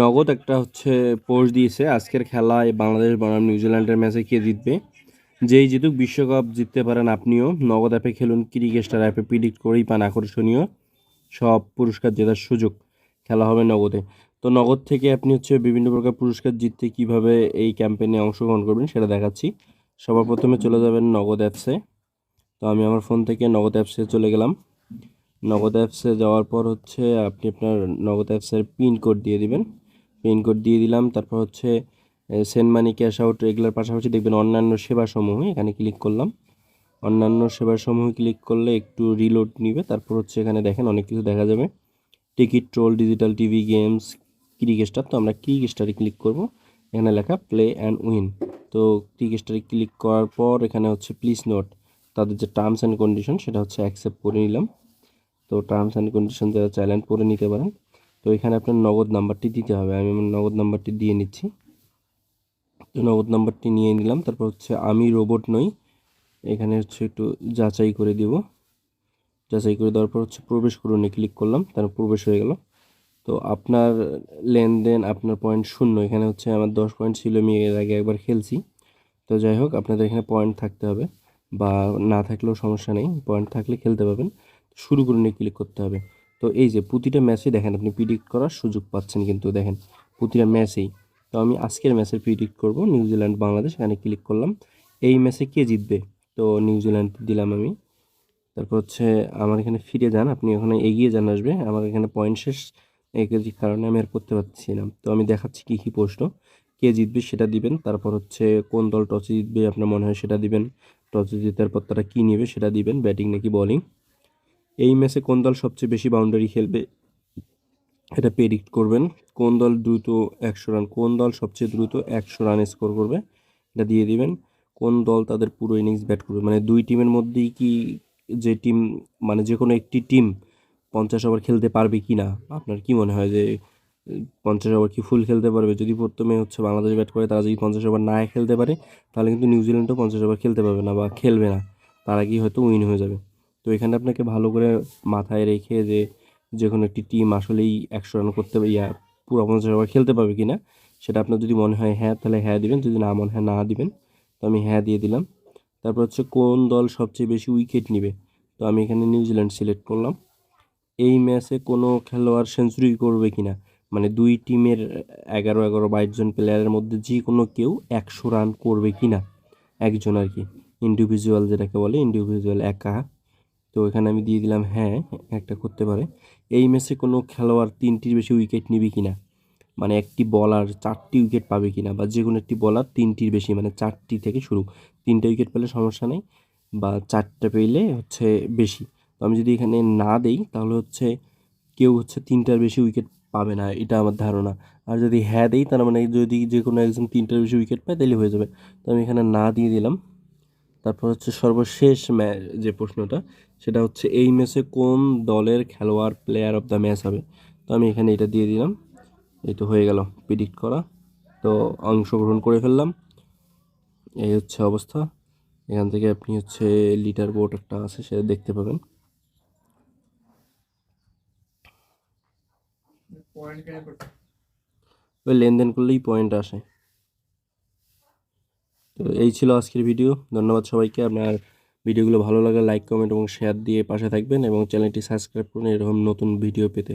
নগদ একটা পোস্ট দিয়েছে আজকের খেলায় বাংলাদেশ বনাম নিউজিল্যান্ডের ম্যাচে কে জিতবে। যেই জিতুক বিশ্বকাপ জিততে পারেন আপনিও। নগদ অ্যাপে খেলুন, ক্রিকেস্টার অ্যাপে প্রিডিক্ট করেই পান আকর্ষণীয় সব পুরস্কার জেতার সুযোগ। খেলা হবে নগদে। তো নগদ থেকে আপনি বিভিন্ন প্রকার পুরস্কার জিততে কিভাবে এই ক্যাম্পেইনে অংশগ্রহণ করবেন সেটা দেখাচ্ছি। সবার প্রথমে চলে যাবেন নগদ অ্যাপসে। তো আমি আমার ফোন থেকে নগদ অ্যাপসে চলে গেলাম। নগদ অ্যাপসে যাওয়ার পর আপনি আপনার নগদ অ্যাপসের পিন কোড দিয়ে দিবেন। পিন কোড দিয়ে দিলাম। তারপর সেন্ড মানি, ক্যাশ আউট এগুলোর পাশাপাশি দেখবেন অন্যান্য সেবাসমূহ, এখানে ক্লিক করলাম। অন্যান্য সেবাসমূহ ক্লিক করলে একটু রিলোড নিবে। তারপর এখানে দেখেন অনেক কিছু দেখা যাবে, ticket, troll, digital TV, games, Cricstar. তো আমরা ক্রিকেস্টারে ক্লিক করব। এখানে লেখা প্লে অ্যান্ড উইন। তো ক্রিকেস্টারে ক্লিক করার পর এখানে প্লিজ নোট, তাদের যে টার্মস অ্যান্ড কন্ডিশন সেটা অ্যাকসেপ্ট করে নিলাম। তো টার্মস অ্যান্ড কন্ডিশন যারা চাইলেন পড়ে নিতে পারেন। তো এখানে আপনার নগদ নাম্বারটি দিতে হবে। আমি আমার নগদ নাম্বারটি দিয়ে নিচ্ছি। তো নগদ নাম্বারটি নিয়ে নিলাম। তারপর আমি রোবট নই, এখানে একটু যাচাই করে দিব। যাচাই করে দেওয়ার পর প্রবেশ করুন ক্লিক করলাম, তারপর প্রবেশ হয়ে গেল। তো আপনার লেনদেন, আপনার পয়েন্ট 0। এখানে আমার 10 পয়েন্ট ছিল, আমি এর আগে একবার খেলছি। তো যাই হোক, আপনাদের এখানে পয়েন্ট থাকতে হবে, বা না থাকলেও সমস্যা নেই, পয়েন্ট থাকলে খেলতে পারবেন। শুরু করুন ক্লিক করতে হবে। তো এই যে প্রতিটা ম্যাচে দেখেন আপনি প্রিডিক্ট করার সুযোগ পাচ্ছেন, কিন্তু দেখেন প্রতিটা ম্যাচেই। তো আমি আজকের ম্যাচের প্রিডিক্ট করব, নিউজিল্যান্ড বাংলাদেশ। এখানে ক্লিক করলাম। এই ম্যাচে কে জিতবে, তো নিউজিল্যান্ড দিলাম আমি। তারপর আমার এখানে ফিরে যান, আপনি ওখানে এগিয়ে যান আসবে। আমার এখানে পয়েন্ট শেষ, এই কারণে আমি আর করতে পারছি না। তো আমি দেখাচ্ছি কী কী প্রশ্ন। কে জিতবে সেটা দিবেন। তারপর কোন দল টসে জিতবে আপনার মনে হয় সেটা দিবেন। টসে জিতার পর তারা কী নেবে সেটা দিবেন, ব্যাটিং নাকি বোলিং। এই ম্যাচে কোন দল সবচেয়ে বেশি বাউন্ডারি খেলবে এটা প্রেডিক্ট করবেন। কোন দল দ্রুত 100 রান, কোন দল সবচেয়ে দ্রুত 100 রান স্কোর করবে এটা দিয়ে দিবেন। কোন দল তাদের পুরো ইনিংস ব্যাট করবে, মানে দুই টিমের মধ্যেই কি যে টিম, মানে যে কোনো একটি টিম 50 ওভার খেলতে পারবে কি না। আপনার কি মনে হয় যে 50 ওভার কি ফুল খেলতে পারবে? যদি প্রথমে বাংলাদেশ ব্যাট করে, তারা যদি 50 ওভার না খেলতে পারে, তাহলে কিন্তু নিউজিল্যান্ডও 50 ওভার খেলতে পারবে না বা খেলবে না, তার আগেই হয়তো উইন হয়ে যাবে। তো এখানে আপনাকে ভালো করে মাথায় রেখে যে কোনো একটি টিম আসলেই 100 রান করতে পুরো 50 ওভার খেলতে পারবে কিনা সেটা আপনার যদি মনে হয় হ্যাঁ, তাহলে হ্যাঁ দিবেন, যদি না মনে হয় না দিবেন। তো আমি হ্যাঁ দিয়ে দিলাম। তারপর কোন দল সবচেয়ে বেশি উইকেট নেবে, তো আমি এখানে নিউজিল্যান্ড সিলেক্ট করলাম। এই ম্যাচে কোনো খেলোয়াড় সেঞ্চুরি করবে কিনা, মানে দুই টিমের 11-11-22 জন প্লেয়ারের মধ্যে যে কোনো কেউ 100 রান করবে কিনা, একজন আর কি, ইন্ডিভিজুয়াল যেটাকে বলে, ইন্ডিভিজুয়াল একা। তো এখানে আমি দিয়ে দিলাম হ্যাঁ, একটা করতে পারে। এই ম্যাচে কোনো খেলোয়াড় 3টির বেশি উইকেট নিবে কিনা, মানে একটি বলার 4টি উইকেট পাবে কিনা, বা যে কোনো একটি বলার 3টির বেশি, মানে 4টি থেকে শুরু, 3টে উইকেট পেলে সমস্যা নেই, বা 4টে পেলে বেশি। তো আমি যদি এখানে না দেই তাহলে কেউ 3টার বেশি উইকেট পাবে না, এটা আমার ধারণা। আর যদি হ্যাঁ দেই তার মানে যদি যে কোনো একজন 3টার বেশি উইকেট পায় তাহলে হয়ে যাবে। তো আমি এখানে না দিয়ে দিলাম। তারপর সর্বশেষ যে প্রশ্নটা, সেটা এই ম্যাচে কোন দলের খেলোয়াড় প্লেয়ার অফ দ্য ম্যাচ হবে। তো আমি এখানে এটা দিয়ে দিলাম। এই তো হয়ে গেল প্রেডিক্ট করা। তো অংশগ্রহণ করে ফেললাম। এই অবস্থা। এখান থেকে আপনি লিডার বোর্ড একটা আছে সেটা দেখতে পাবেন। ওই লেনদেন করলেই পয়েন্ট আসে। তো এই ছিল আজকের ভিডিও। ধন্যবাদ সবাইকে। আপনার ভিডিওগুলো ভালো লাগলে লাইক, কমেন্ট এবং শেয়ার দিয়ে পাশে থাকবেন, এবং চ্যানেলটি সাবস্ক্রাইব করুন এরকম নতুন ভিডিও পেতে।